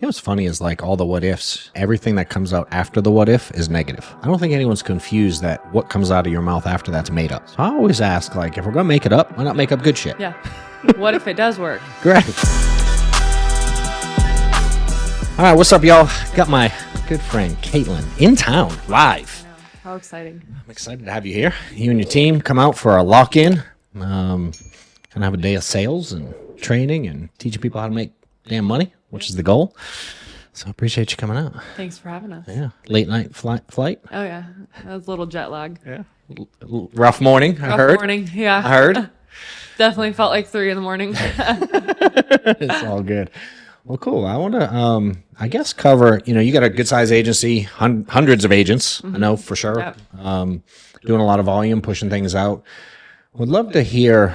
You know what's funny is like all the what ifs, everything that comes out after the what if is negative. I don't think anyone's confused that what comes out of your mouth after that's made up. So I always ask, like, if we're going to make it up, why not make up good shit? Yeah. What if it does work? Great. All right, what's up, y'all? Got my good friend Katelynn in town, live. How exciting. I'm excited to have you here. You and your team come out for a lock-in. Kind of have a day of sales and training and teaching people how to make damn money, which is the goal. So I appreciate you coming out. Thanks for having us. Yeah. Late night flight. Oh, yeah. That was a little jet lag. Yeah. Rough morning, I heard. Rough morning, yeah. I heard. Definitely felt like 3 a.m. It's all good. Well, cool. I want to, I guess, cover, you got a good size agency, hundreds of agents, I know for sure. Yep. Doing a lot of volume, pushing things out. Would love to hear,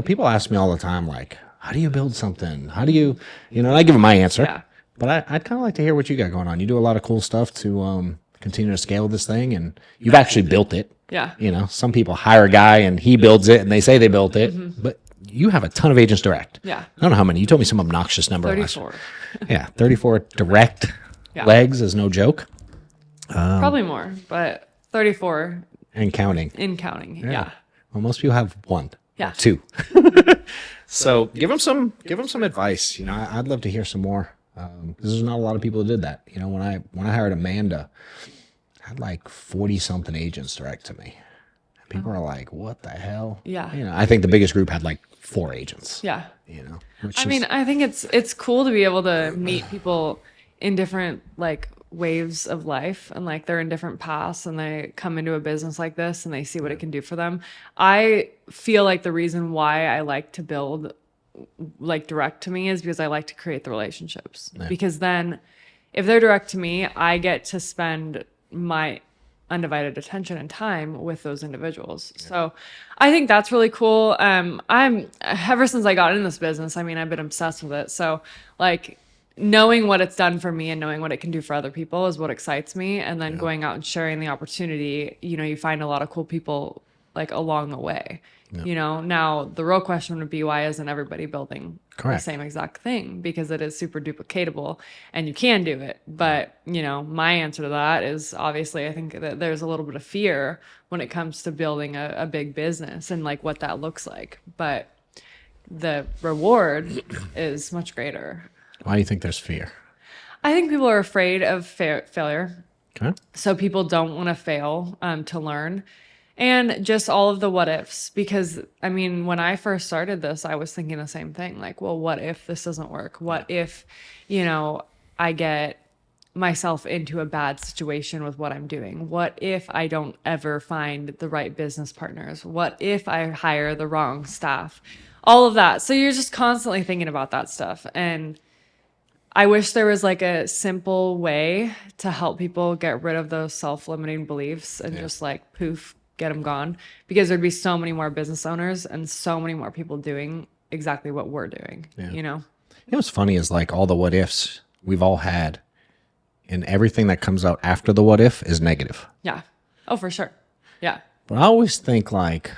people ask me all the time, like, how do you build something? How do you, and I give them my answer. Yeah. But I'd kind of like to hear what you got going on. You do a lot of cool stuff to continue to scale this thing, and you've actually built it. Yeah. Some people hire a guy and he builds it and they say they built it, but you have a ton of agents direct. Yeah. I don't know how many. You told me some obnoxious number. 34. Yeah, 34 direct legs is no joke. Probably more, but 34 and counting. in counting. Yeah. Well, most people have one. Yeah. 2. So give them some advice. I'd love to hear some more. There's not a lot of people who did that. When I hired Amanda, I had like 40 something agents direct to me. People are like, what the hell? Yeah. I think the biggest group had like 4 agents. Yeah. I think it's cool to be able to meet people in different like waves of life, and like they're in different paths, and they come into a business like this and they see what it can do for them. I feel like the reason why I like to build like direct to me is because I like to create the relationships. Yeah. Because then if they're direct to me, I get to spend my undivided attention and time with those individuals. Yeah. So I think that's really cool. I'm ever since I got in this business, I've been obsessed with it. So like knowing what it's done for me and knowing what it can do for other people is what excites me. And then going out and sharing the opportunity, you find a lot of cool people like along the way. Yeah. Now the real question would be, why isn't everybody building the same exact thing? Because it is super duplicatable and you can do it. But, my answer to that is obviously I think that there's a little bit of fear when it comes to building a big business and like what that looks like. But the reward is much greater. Why do you think there's fear? I think people are afraid of failure. Okay. So people don't want to fail to learn. And just all of the what ifs, because when I first started this, I was thinking the same thing. Like, well, what if this doesn't work? What if, I get myself into a bad situation with what I'm doing? What if I don't ever find the right business partners? What if I hire the wrong staff? All of that. So you're just constantly thinking about that stuff. And I wish there was like a simple way to help people get rid of those self-limiting beliefs and just like poof, get them gone, because there'd be so many more business owners and so many more people doing exactly what we're doing. What's funny is like all the what ifs we've all had, and everything that comes out after the what if is negative. Yeah. Oh, for sure. Yeah. But I always think like,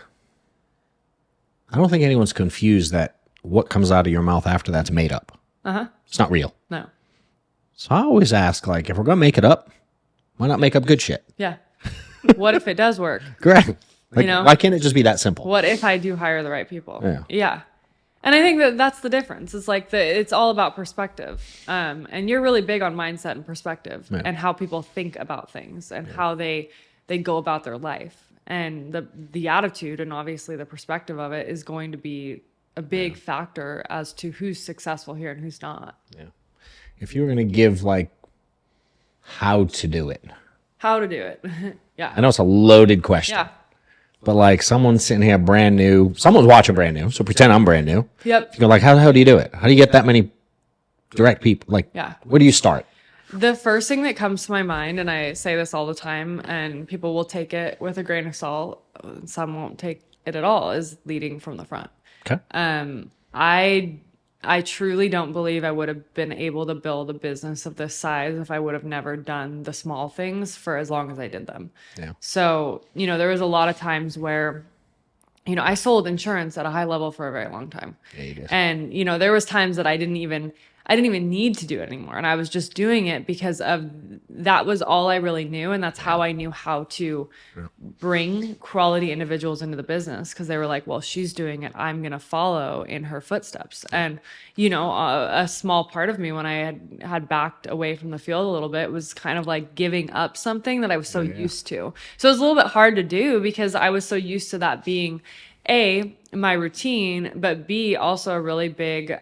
I don't think anyone's confused that what comes out of your mouth after that's made up. It's not real. No. So I always ask, like, if we're going to make it up, why not make up good shit? Yeah. What if it does work? Great. Like, why can't it just be that simple? What if I do hire the right people? Yeah. Yeah. And I think that's the difference. It's like it's all about perspective. And you're really big on mindset and perspective and how people think about things and how they go about their life. And the attitude and obviously the perspective of it is going to be a big factor as to who's successful here and who's not. Yeah. If you were going to give like how to do it. How to do it. Yeah. I know it's a loaded question. Yeah. But like someone's sitting here brand new, someone's watching brand new, so pretend I'm brand new. Yep. You go like, how the hell do you do it? How do you get that many direct people? Like, where do you start? The first thing that comes to my mind, and I say this all the time, and people will take it with a grain of salt, some won't take it at all, is leading from the front. Okay. I truly don't believe I would have been able to build a business of this size if I would have never done the small things for as long as I did them. Yeah. So, there was a lot of times where, I sold insurance at a high level for a very long time. Yeah, you did. And, there was times that I didn't even, I didn't even need to do it anymore. And I was just doing it because of that was all I really knew. And that's how I knew how to bring quality individuals into the business, because they were like, well, she's doing it, I'm going to follow in her footsteps. And, you know, a small part of me when I had backed away from the field a little bit was kind of like giving up something that I was so used to. So it was a little bit hard to do because I was so used to that being A, my routine, but B, also a really big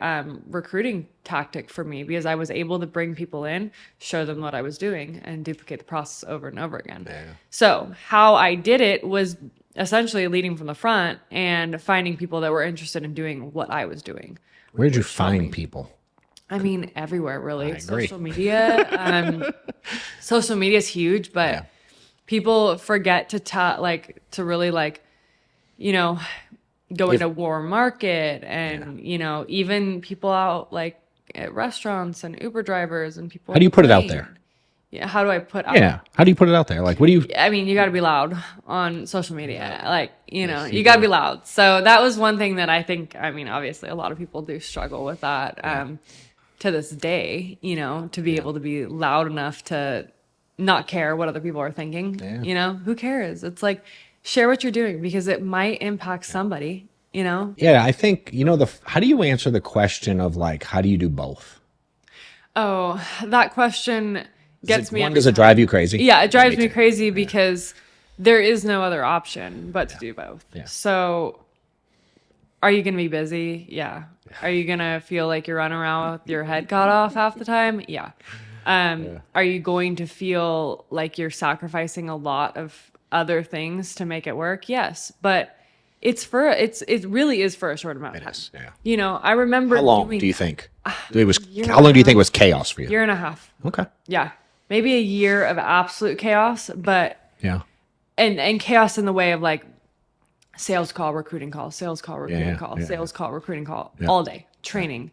recruiting tactic for me, because I was able to bring people in, show them what I was doing, and duplicate the process over and over again. Yeah. So how I did it was essentially leading from the front and finding people that were interested in doing what I was doing. Where did you find people? I mean, everywhere, really. Social media. Social media is huge, but people forget to really you know, go into Warm Market and, you know, even people out like at restaurants and Uber drivers and people. How do you put it out there? Yeah. How do I put out? Yeah. How do you put it out there? Like, what do you? I mean, you got to be loud on social media. Like, you know, you got to be loud. So that was one thing that I think, I mean, obviously a lot of people do struggle with that to this day, you know, to be able to be loud enough to not care what other people are thinking. Yeah. You know, who cares? It's like, share what you're doing because it might impact somebody, you know? Yeah, I think, you know, how do you answer the question of like, how do you do both? Oh, that question gets me. Does it drive you crazy? Yeah, it drives me crazy because there is no other option but to do both. Yeah. So are you going to be busy? Yeah. Are you going to feel like you're running around with your head cut off half the time? Yeah. Are you going to feel like you're sacrificing a lot of other things to make it work? Yes, but it really is for a short amount of time. It is, yeah. You know, I remember. How long do you think how long do you think it was chaos for you? Year and a half. Okay. Yeah, maybe a year of absolute chaos, but and chaos in the way of like sales call, recruiting call, sales call, recruiting call, sales call, recruiting call, all day training,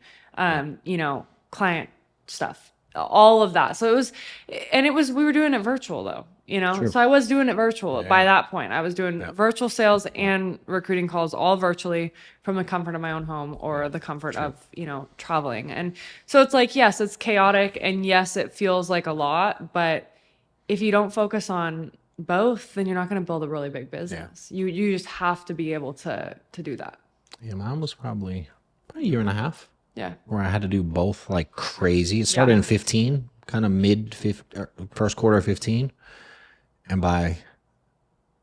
you know, client stuff, all of that. So we were doing it virtual though. You know, so I was doing it virtual by that point. I was doing virtual sales and recruiting calls all virtually from the comfort of my own home or the comfort of, you know, traveling. And so it's like, yes, it's chaotic and yes, it feels like a lot, but if you don't focus on both, then you're not going to build a really big business. Yeah. You just have to be able to do that. Yeah, mine was probably about a year and a half. Yeah. Where I had to do both like crazy. It started in 15, kind of first quarter of 15. And by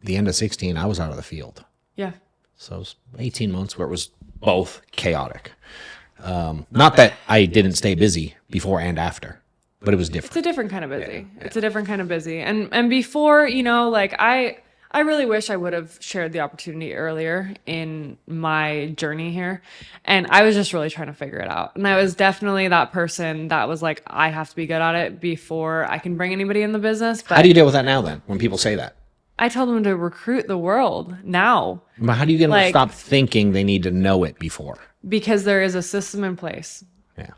the end of 16, I was out of the field. Yeah. So it was 18 months where it was both chaotic. Not that I didn't stay busy before and after, but it was different. It's a different kind of busy. Yeah. It's a different kind of busy. And before, you know, like I really wish I would have shared the opportunity earlier in my journey here. And I was just really trying to figure it out. And I was definitely that person that was like, I have to be good at it before I can bring anybody in the business. But how do you deal with that now then, when people say that? I told them to recruit the world now. But how do you get them to stop thinking they need to know it before? Because there is a system in place. Yeah.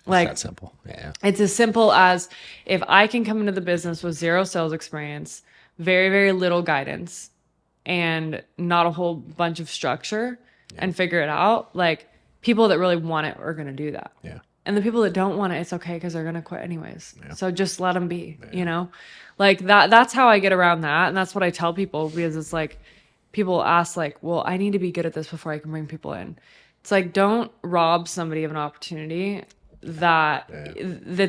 Like that simple. Yeah. It's as simple as if I can come into the business with zero sales experience, very, very little guidance, and not a whole bunch of structure and figure it out, like people that really want it are going to do that. Yeah. And the people that don't want it, it's okay because they're going to quit anyways. Yeah. So just let them be, you know, like that's how I get around that. And that's what I tell people, because it's like people ask like, well, I need to be good at this before I can bring people in. It's like, don't rob somebody of an opportunity that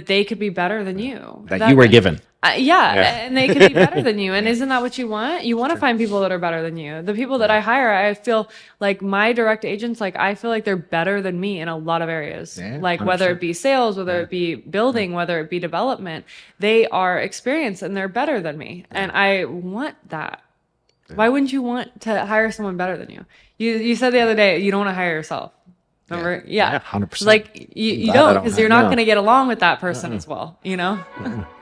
they could be better than you. That you were given. And they could be better than you. And isn't that what you want? You want to find people that are better than you. The people that I hire, I feel like my direct agents, like I feel like they're better than me in a lot of areas. Yeah, like 100%. Whether it be sales, whether it be building, whether it be development, they are experienced and they're better than me. And I want that. Why wouldn't you want to hire someone better than you? You said the other day, you don't want to hire yourself. Remember? Yeah. 100%. Like you don't, because you're not going to get along with that person as well, you know?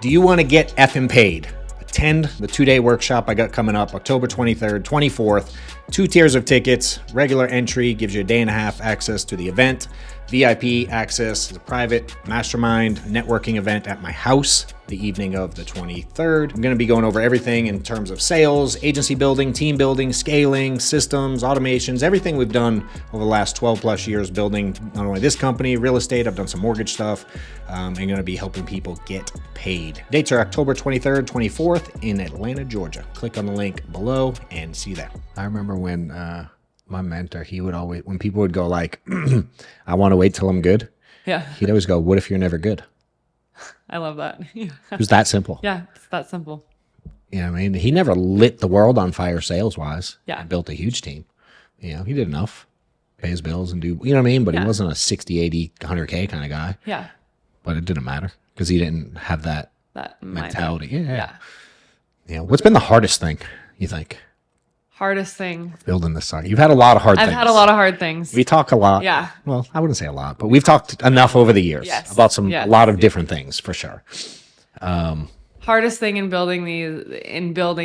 Do you want to get effing paid? Attend the 2-day workshop I got coming up October 23rd, 24th. 2 tiers of tickets. Regular entry gives you a day and a half access to the event. VIP access to the private mastermind networking event at my house the evening of the 23rd. I'm going to be going over everything in terms of sales, agency building, team building, scaling, systems, automations, everything we've done over the last 12 plus years building not only this company, real estate, I've done some mortgage stuff, and going to be helping people get paid. Dates are October 23rd, 24th in Atlanta, Georgia. Click on the link below and see that. I remember when my mentor, he would always, when people would go like, I want to wait till I'm good. Yeah. He'd always go, what if you're never good? I love that. Yeah. It was that simple. Yeah. It's that simple. You know what I mean? He never lit the world on fire sales wise. Yeah. He built a huge team. You know, he did enough, pay his bills and do, you know what I mean? But he wasn't a 60, 80, 100K kind of guy. Yeah. But it didn't matter because he didn't have that mentality. Yeah. You know, what's been the hardest thing, you think? Hardest thing. Building this site. You've had a lot of hard things. I've had a lot of hard things. We talk a lot. Yeah. Well, I wouldn't say a lot, but we've talked enough over the years about a lot of different things for sure. Hardest thing in building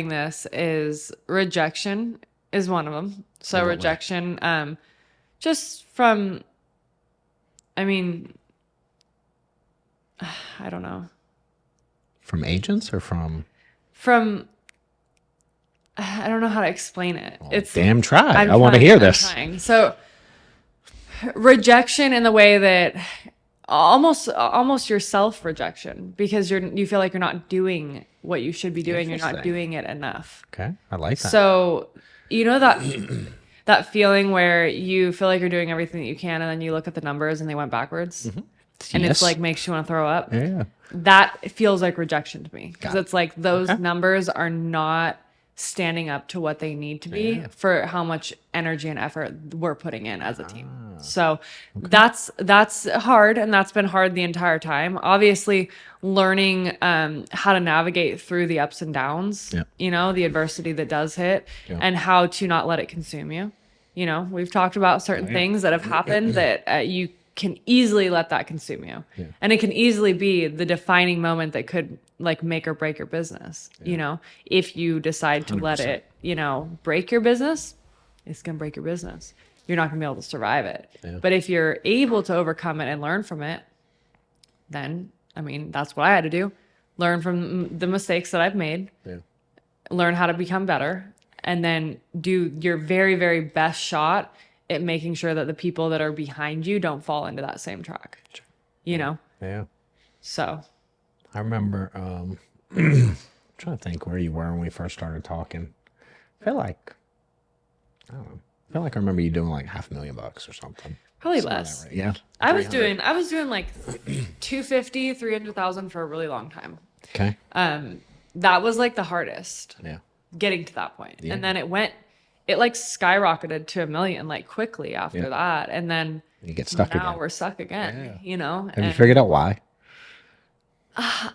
this is rejection is one of them. So rejection, just from, I mean, I don't know. From agents or from? I don't know how to explain it. Well, it's damn try. I want to hear this. So rejection in the way that almost your self-rejection, because you feel like you're not doing what you should be doing. You're not doing it enough. Okay. I like that. So you know that feeling where you feel like you're doing everything that you can, and then you look at the numbers and they went backwards. Mm-hmm. And it's like makes you want to throw up. Yeah. That feels like rejection to me, because it's like those numbers are not standing up to what they need to be for how much energy and effort we're putting in as a team. So that's hard, and that's been hard the entire time. Obviously, learning how to navigate through the ups and downs, you know, the adversity that does hit, and how to not let it consume you. You know, we've talked about certain things that have happened that you can easily let that consume you. And it can easily be the defining moment that could like make or break your business. You know, if you decide to 100%. Let it, you know, break your business, it's going to break your business. You're not going to be able to survive it. But if you're able to overcome it and learn from it, then, I mean, that's what I had to do. Learn from the mistakes that I've made, learn how to become better, and then do your very, very best shot at making sure that the people that are behind you don't fall into that same track, you know? Yeah. So. I remember, I'm trying to think where you were when we first started talking. I feel like I remember you doing like $500,000 or something. Probably less. Right? Yeah. I was doing like 250, 300,000 for a really long time. Okay. That was like the hardest. Yeah. Getting to that point. And then it like skyrocketed to $1 million like quickly after that. And then you get stuck again. Now we're stuck again, you know? Have you figured out why?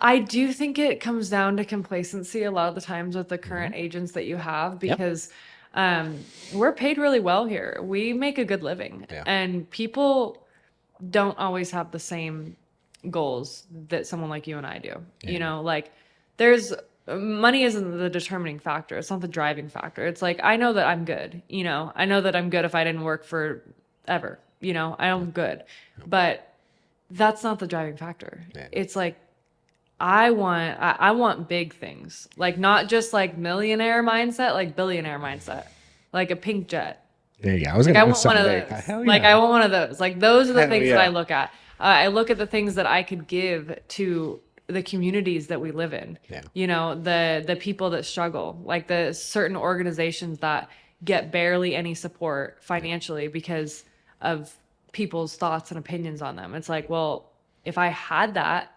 I do think it comes down to complacency a lot of the times with the current agents that you have, because we're paid really well here. We make a good living, and people don't always have the same goals that someone like you and I do. You know, like money isn't the determining factor. It's not the driving factor. It's like, I know that I'm good. You know, I know that I'm good if I didn't work for ever, you know, I'm good, but that's not the driving factor. It's like, I want big things, like not just like millionaire mindset, like billionaire mindset, like a pink jet. There you go. I was gonna want one of those. Like I want one of those. Like those are the things that I look at. I look at the things that I could give to the communities that we live in. You know, the people that struggle, like the certain organizations that get barely any support financially because of people's thoughts and opinions on them. It's like, well, if I had that,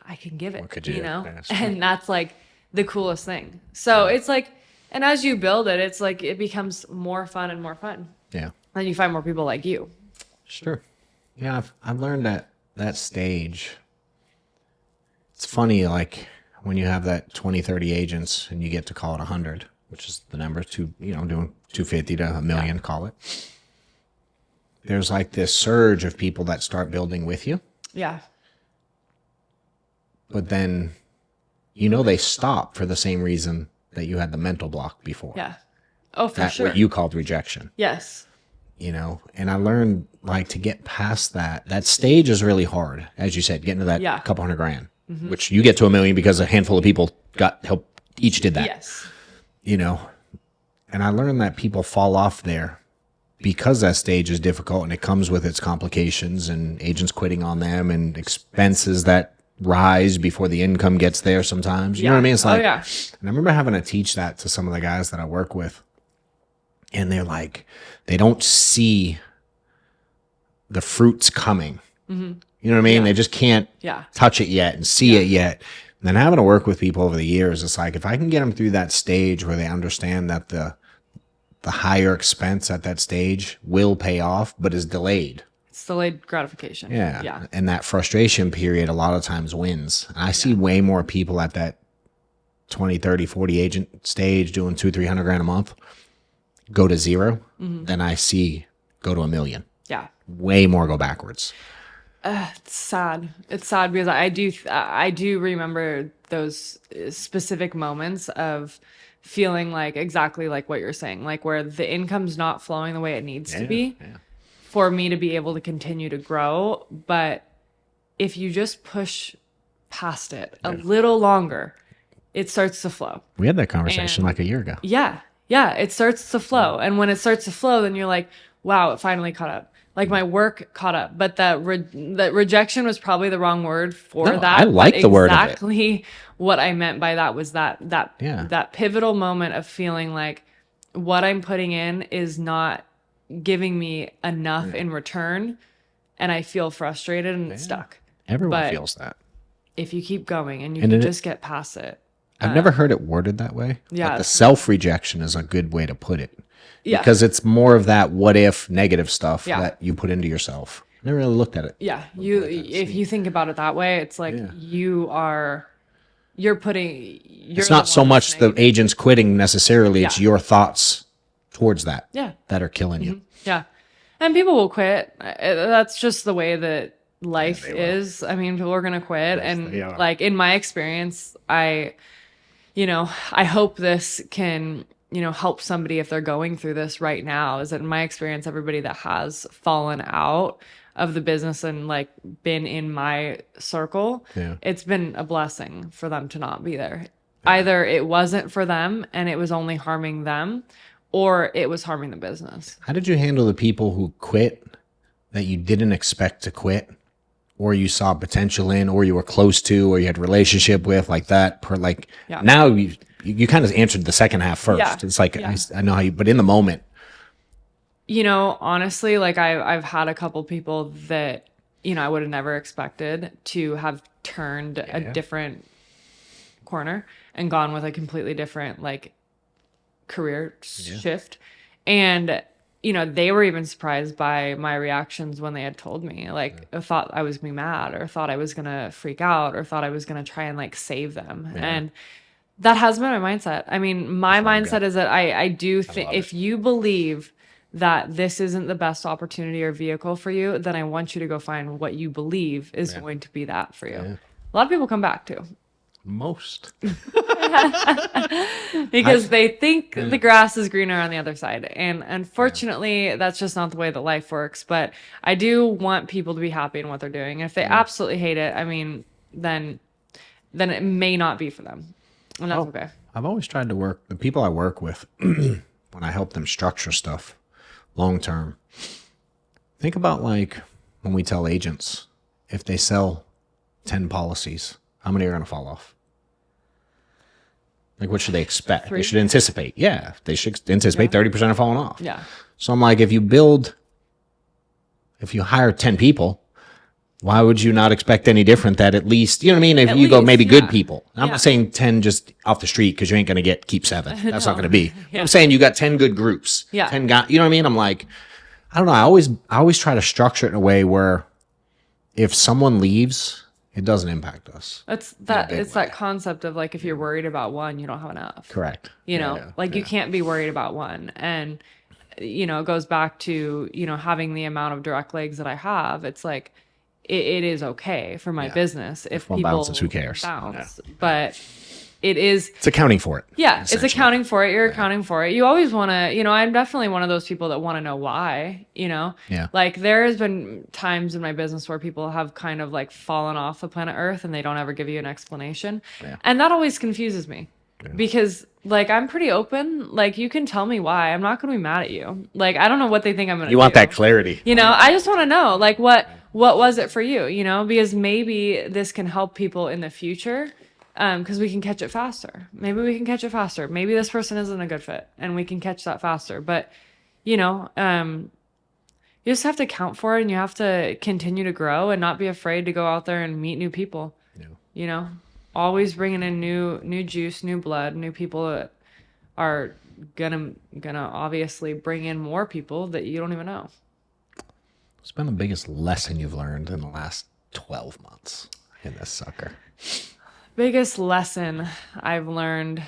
I can give it, what could you know? And that's like the coolest thing. So it's like, and as you build it, it's like, it becomes more fun and more fun. Yeah. And you find more people like you. Sure. Yeah. I've learned that stage. It's funny, like when you have that 20, 30 agents and you get to call it 100, which is the number doing 250 to $1 million, call it. There's like this surge of people that start building with you. Yeah. But then, they stop for the same reason that you had the mental block before. Yeah. Oh, for sure. What you called rejection. Yes. you know, and I learned like to get past that stage is really hard. As you said, getting to that Yeah. couple $100,000, which you get to $1 million because a handful of people got help. Each did that, Yes. you know, and I learned that people fall off there because that stage is difficult and it comes with its complications and agents quitting on them and expenses that rise before the income gets there sometimes. You know what I mean? It's like, yeah. and I remember having to teach that to some of the guys that I work with. And they're like, they don't see the fruits coming. You know what I mean? Yeah. They just can't Yeah. touch it yet and see it yet. And then having to work with people over the years, it's like, if I can get them through that stage where they understand that the higher expense at that stage will pay off, but is delayed. It's delayed gratification. Yeah. Yeah. And that frustration period a lot of times wins. And I see way more people at that 20, 30, 40 agent stage doing $200,000-300,000 a month go to zero than I see go to $1 million. Yeah. Way more go backwards. It's sad. It's sad because I do remember those specific moments of feeling like exactly like what you're saying, like where the income's not flowing the way it needs to be for me to be able to continue to grow. But if you just push past it a little longer, it starts to flow. We had that conversation like a year ago. Yeah. Yeah. It starts to flow. And when it starts to flow, then you're like, wow, it finally caught up. Like my work caught up, but that rejection was probably the wrong word for No, that. I like the word of it. Exactly what I meant by that was that pivotal moment of feeling like what I'm putting in is not giving me enough in return, and I feel frustrated and stuck. Everyone feels that. If you keep going and you can just get past it. I've never heard it worded that way. Yeah. But the self-rejection is a good way to put it. Yeah. Because it's more of that what if negative stuff Yeah. that you put into yourself. Never really looked at it. Yeah. If you think about it that way, it's like you're putting It's not so much the agents quitting necessarily. It's your thoughts towards that that are killing you. Yeah. And people will quit. That's just the way that life is. I mean, people are going to quit. And like in my experience, I hope this can, help somebody if they're going through this right now. Is that in my experience, everybody that has fallen out of the business and like been in my circle, it's been a blessing for them to not be there. Either it wasn't for them and it was only harming them, or it was harming the business. How did you handle the people who quit that you didn't expect to quit, or you saw potential in, or you were close to, or you had a relationship with, like that? Now you kind of answered the second half first. Yeah. It's like, I know how you, but in the moment. Honestly, like I've had a couple people that, I would have never expected to have turned a different corner and gone with a completely different like career shift. And, they were even surprised by my reactions when they had told me, like, thought I was gonna be mad, or thought I was gonna freak out, or thought I was gonna try and like save them. And that has been my mindset. I mean, my mindset is that I do think if you believe that this isn't the best opportunity or vehicle for you, then I want you to go find what you believe is going to be that for you. A lot of people come back too. Most. Because they think the grass is greener on the other side. And unfortunately, that's just not the way that life works. But I do want people to be happy in what they're doing. If they absolutely hate it, I mean, then it may not be for them. And that's okay. I've always tried to work, the people I work with, when I help them structure stuff long term, think about like when we tell agents, if they sell 10 policies, how many are going to fall off? Like, what should they expect? 3? They should anticipate. Yeah. They should anticipate 30% are falling off. Yeah. So I'm like, if you hire 10 people, why would you not expect any different that at least, you know what I mean? If you go maybe good people. I'm not saying 10 just off the street because you ain't going to keep 7. That's not going to be. I'm saying you got 10 good groups. 10 guys, you know what I mean? I'm like, I don't know. I always try to structure it in a way where if someone leaves, it doesn't impact us. It's that concept of like, if you're worried about one, you don't have enough. Correct. You can't be worried about one. And, it goes back to, having the amount of direct legs that I have. It's like, it is okay for my business if one people bounces, who cares? bounce. But it is. It's accounting for it. Yeah, it's essentially. accounting for it. You're accounting for it. You always want to, I'm definitely one of those people that want to know why, Yeah. Like there has been times in my business where people have kind of like fallen off the planet Earth and they don't ever give you an explanation. Yeah. And that always confuses me because like I'm pretty open. Like you can tell me why. I'm not going to be mad at you. Like I don't know what they think I'm going to do. You want that clarity. I just want to know like what was it for you, because maybe this can help people in the future. Because we can catch it faster. Maybe we can catch it faster. Maybe this person isn't a good fit and we can catch that faster. But, you just have to account for it and you have to continue to grow and not be afraid to go out there and meet new people. Yeah. Always bringing in new juice, new blood, new people that are gonna obviously bring in more people that you don't even know. What's been the biggest lesson you've learned in the last 12 months in this sucker? Biggest lesson I've learned,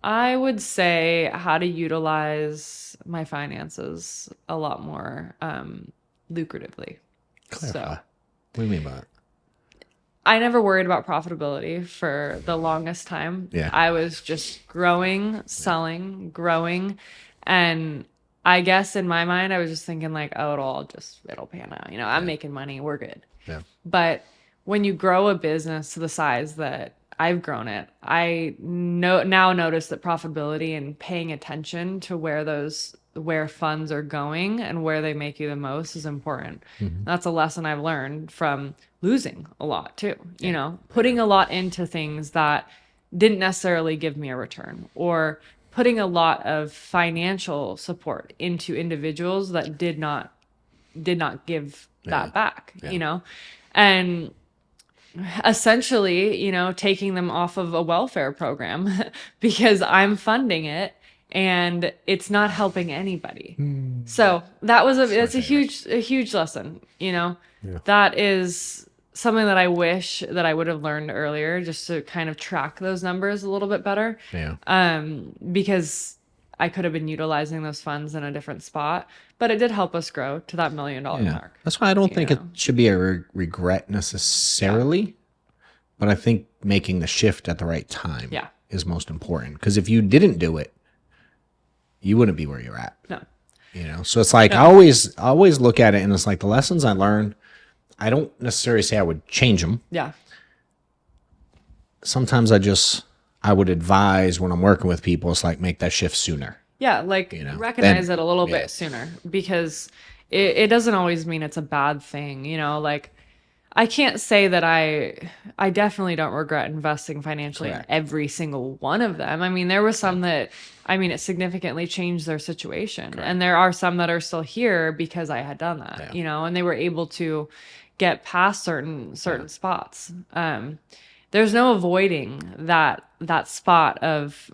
I would say how to utilize my finances a lot more lucratively. Clarify. So, What do you mean by that? I never worried about profitability for the longest time. Yeah. I was just growing, selling, growing. And I guess in my mind, I was just thinking like, oh, it'll pan out. I'm making money. We're good. Yeah. But when you grow a business to the size that I've grown it, I now notice that profitability and paying attention to where funds are going and where they make you the most is important. Mm-hmm. That's a lesson I've learned from losing a lot too. Putting a lot into things that didn't necessarily give me a return, or putting a lot of financial support into individuals that did not give that back. And essentially, taking them off of a welfare program because I'm funding it and it's not helping anybody. So it's a huge lesson, That is something that I wish that I would have learned earlier, just to kind of track those numbers a little bit better. Yeah. Because I could have been utilizing those funds in a different spot, but it did help us grow to that $1 million mark. That's why I don't think it should be a regret necessarily, but I think making the shift at the right time is most important. Because if you didn't do it, you wouldn't be where you're at. No. So it's like I always look at it and it's like the lessons I learned, I don't necessarily say I would change them. Yeah. Sometimes I would advise when I'm working with people, it's like make that shift sooner. Yeah, like recognize it a little bit sooner, because it doesn't always mean it's a bad thing. Like I can't say that I definitely don't regret investing financially in every single one of them. I mean, there were some that, it significantly changed their situation. Correct. And there are some that are still here because I had done that, and they were able to get past certain spots. There's no avoiding that spot of,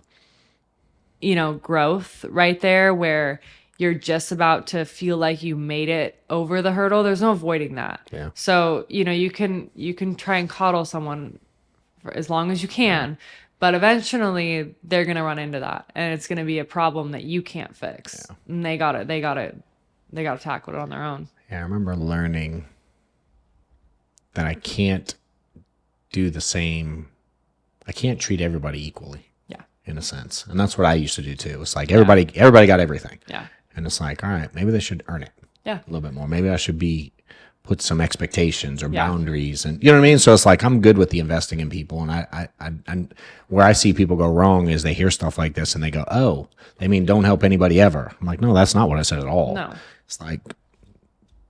growth right there where you're just about to feel like you made it over the hurdle. There's no avoiding that. Yeah. So, you can try and coddle someone for as long as you can, but eventually they're going to run into that and it's going to be a problem that you can't fix. Yeah. And they got to tackle it on their own. Yeah. I remember learning that I can't do the same. I can't treat everybody equally. Yeah. In a sense. And that's what I used to do too. It's like everybody got everything. Yeah. And it's like, all right, maybe they should earn it. Yeah. A little bit more. Maybe I should put some expectations or boundaries, and you know what I mean? So it's like, I'm good with the investing in people. And I where I see people go wrong is they hear stuff like this and they go, oh, they mean don't help anybody ever. I'm like, no, that's not what I said at all. No. It's like,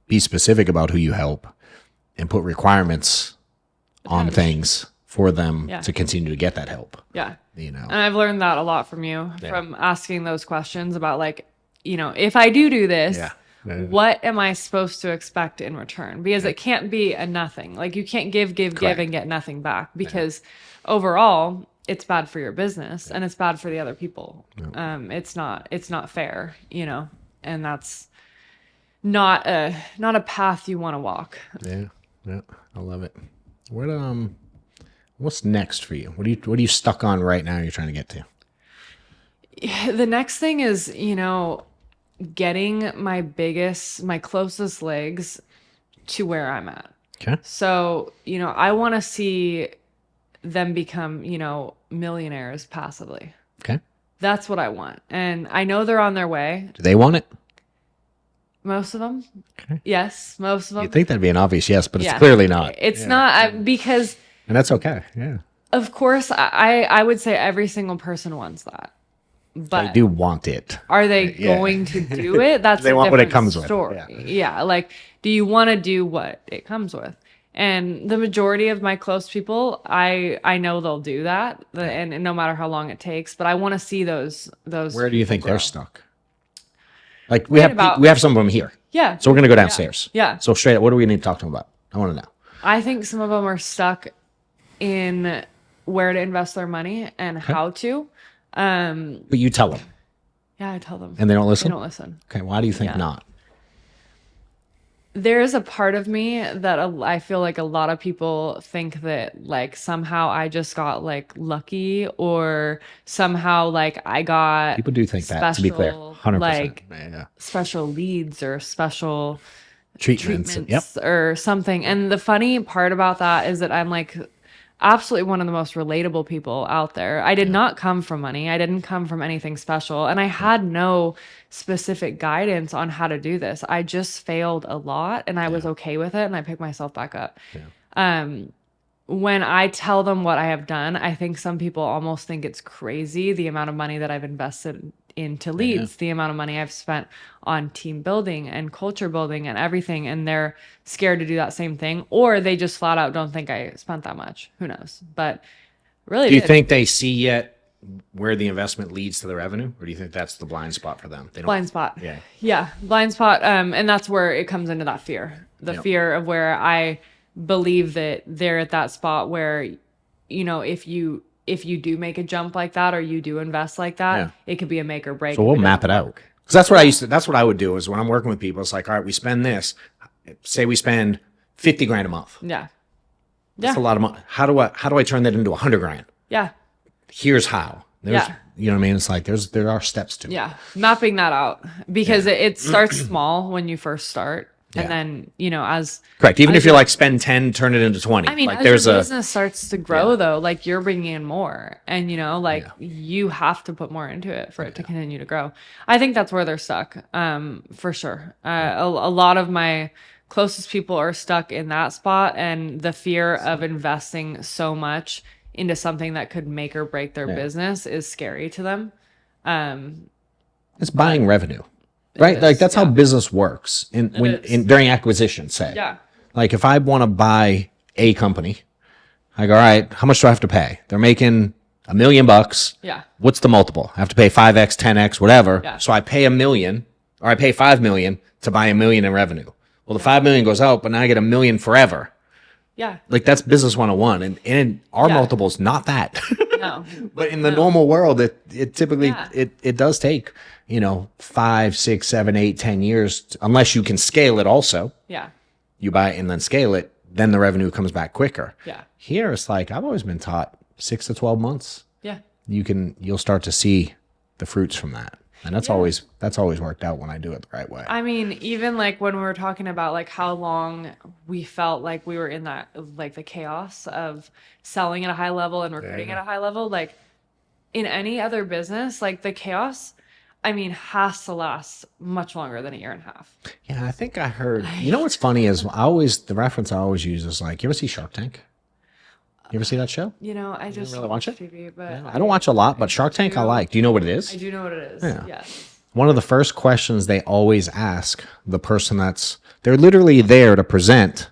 be specific about who you help and put requirements on things for them to continue to get that help. Yeah. And I've learned that a lot from you, from asking those questions about like, if I do this, what am I supposed to expect in return? Because it can't be a nothing. Like you can't give and get nothing back, because overall it's bad for your business and it's bad for the other people. It's not fair, and that's not a path you want to walk. Yeah. I love it. What's next for you? What are you stuck on right now you're trying to get to? The next thing is, getting my closest legs to where I'm at. Okay. So, I want to see them become, millionaires passively. Okay. That's what I want. And I know they're on their way. Do they want it? Most of them. Okay. Yes, most of them. You'd think that'd be an obvious yes, but it's Yeah. clearly not. It's not because, And that's okay. Yeah. of course, I would say every single person wants that. But They do want it. are they Yeah. going to do it? That's They a want what it different comes with. story. Yeah. Like, do you want to do what it comes with? And the majority of my close people, I know they'll do that, and no matter how long it takes. But I want to see those. Where do you think grow. they're stuck? Like we have some of them here. Yeah. So we're gonna go downstairs. Yeah. So straight up, what do we need to talk to them about? I want to know. I think some of them are stuck in where to invest their money and how to. But you tell them, Yeah, I tell them. and they don't listen. They don't listen. Okay. Why do you think not? There is a part of me that I feel like a lot of people think that like somehow I just got like lucky, or somehow like I got People do think that. To be clear, 100%. like Yeah. special leads or special Treatments. treatments or something. And the funny part about that is that I'm like absolutely one of the most relatable people out there. I did not come from money. I didn't come from anything special. And I had no specific guidance on how to do this. I just failed a lot, and I was okay with it, and I picked myself back up. When I tell them what I have done, I think some people almost think it's crazy, the amount of money that I've invested into leads, the amount of money I've spent on team building and culture building and everything, and they're scared to do that same thing, or they just flat out don't think I spent that much. Who knows? But really, Do you think they see yet where the investment leads to the revenue, or do you think that's the blind spot for them? They don't. blind spot? Yeah. Blind spot. And that's where it comes into that fear, the fear of where I believe that they're at that spot where, if you do make a jump like that, or you do invest like that, it could be a make or break. So we'll map it out. Because that's what I would do is when I'm working with people, it's like, all right, we spend this. Say we spend 50 grand a month. Yeah. That's a lot of money. How do I turn that into 100 grand? Yeah. Here's how. You know what I mean? It's like there are steps to it. Yeah. Mapping that out, because it starts small when you first start. And then, as correct. Even if you're like spend 10, turn it into 20. I mean, like as your business starts to grow though, like you're bringing in more, and you have to put more into it for it to continue to grow. I think that's where they're stuck. For sure. A lot of my closest people are stuck in that spot, and the fear of investing so much into something that could make or break their business is scary to them. It's buying revenue. Right? Like that's how business works during acquisition, say. Yeah. Like if I want to buy a company, I go, all right, how much do I have to pay? They're making $1 million. Yeah. What's the multiple? I have to pay 5x, 10x, whatever. Yeah. So I pay $1 million, or I pay $5 million to buy $1 million in revenue. Well, the $5 million goes out, but now I get $1 million forever. Yeah. Like that's business 101. And our multiple's not that. No. But in the normal world, it typically it does take 5, 6, 7, 8, 10 years, unless you can scale it also. Yeah. You buy it and then scale it, then the revenue comes back quicker. Yeah. Here it's like I've always been taught 6 to 12 months. Yeah. You'll start to see the fruits from that. And that's always worked out when I do it the right way. I mean, even like when we were talking about like how long we felt like we were in that, like the chaos of selling at a high level and recruiting at a high level, like in any other business, like the chaos, I mean, has to last much longer than a year and a half. Yeah, I think I heard, what's funny is the reference I always use is like, you ever see Shark Tank? You ever see that show? I just really watch it? TV, but I don't watch a lot, but Shark Tank I like. Do you know what it is? I do know what it is. Yeah. Yes. One of the first questions they always ask the person they're literally there to present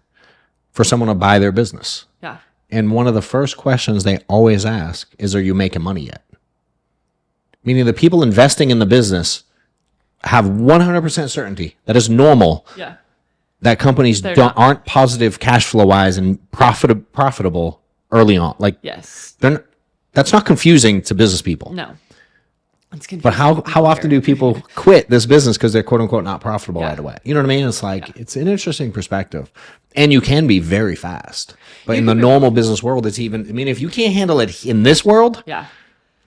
for someone to buy their business. Yeah. And one of the first questions they always ask is, are you making money yet? Meaning the people investing in the business have 100% certainty that is normal. Yeah. That companies aren't positive cash flow wise and profitable early on. Like, yes. That's not confusing to business people. No. It's confusing. But how often do people quit this business because they're quote unquote not profitable right away? You know what I mean? It's like, it's an interesting perspective. And you can be very fast. But in the normal business world, if you can't handle it in this world,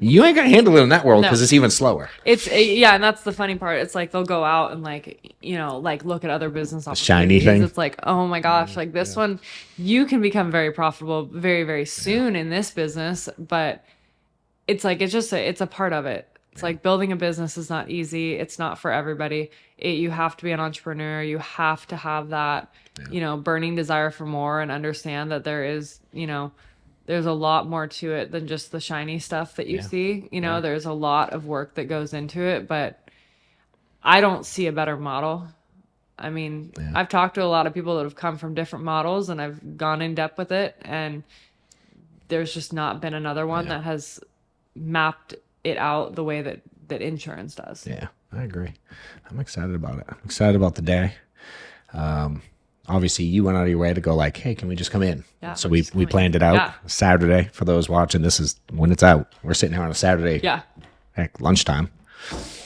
You ain't gonna handle it in that world No. because it's even slower. Yeah, and that's the funny part. It's like they'll go out and like, you know, like look at other business opportunities. Shiny thing. It's like, oh my gosh, like this one, you can become very profitable very, very soon in this business, but it's like it's a part of it. It's like building a business is not easy. It's not for everybody. You have to be an entrepreneur. You have to have that, you know, burning desire for more and understand that there is, you know, there's a lot more to it than just the shiny stuff that you see. You know, there's a lot of work that goes into it, but I don't see a better model. I mean, I've talked to a lot of people that have come from different models and I've gone in depth with it, and there's just not been another one that has mapped it out the way that insurance does. Yeah, I agree. I'm excited about it. I'm excited about the day. Obviously, you went out of your way to go like, hey, can we just come in? Yeah, so we planned it out Saturday for those watching. This is when it's out. We're sitting here on a Saturday. Yeah. At lunchtime.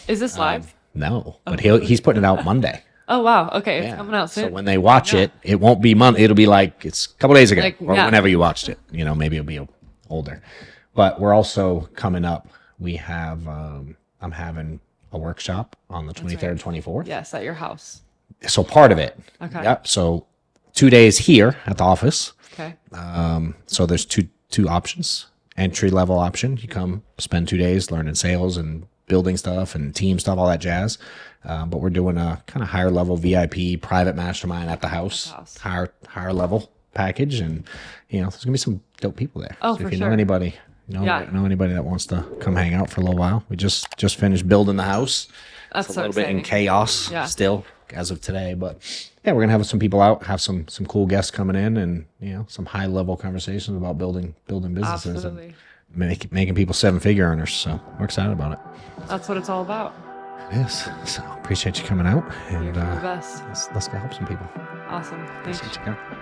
Is this live? No, but he's putting it out Monday. Oh, wow. Okay. It's coming out soon. So when they watch it, it won't be Monday. It'll be like it's a couple days ago or whenever you watched it. You know, maybe it'll be older. But we're also coming up. We have, I'm having a workshop on the 23rd and 24th. Yes, at your house. So part of it. Okay. Yep. So 2 days here at the office. Okay. So there's two options. Entry level option. You come spend 2 days learning sales and building stuff and team stuff, all that jazz. But we're doing a kind of higher level VIP private mastermind at the house. Higher level package. And, you know, there's going to be some dope people there. Oh, so for if you sure. know anybody, know anybody that wants to come hang out for a little while. We just finished building the house. That's it's so a little exciting. bit in chaos still as of today, but yeah, we're gonna have some people out, have some cool guests coming in, and you know, some high level conversations about building businesses. Absolutely. And making people 7-figure earners. So we're excited about it. That's what it's all about. It is. So appreciate you coming out, and You're the best. let's go help some people. Awesome. Thanks. Appreciate you coming.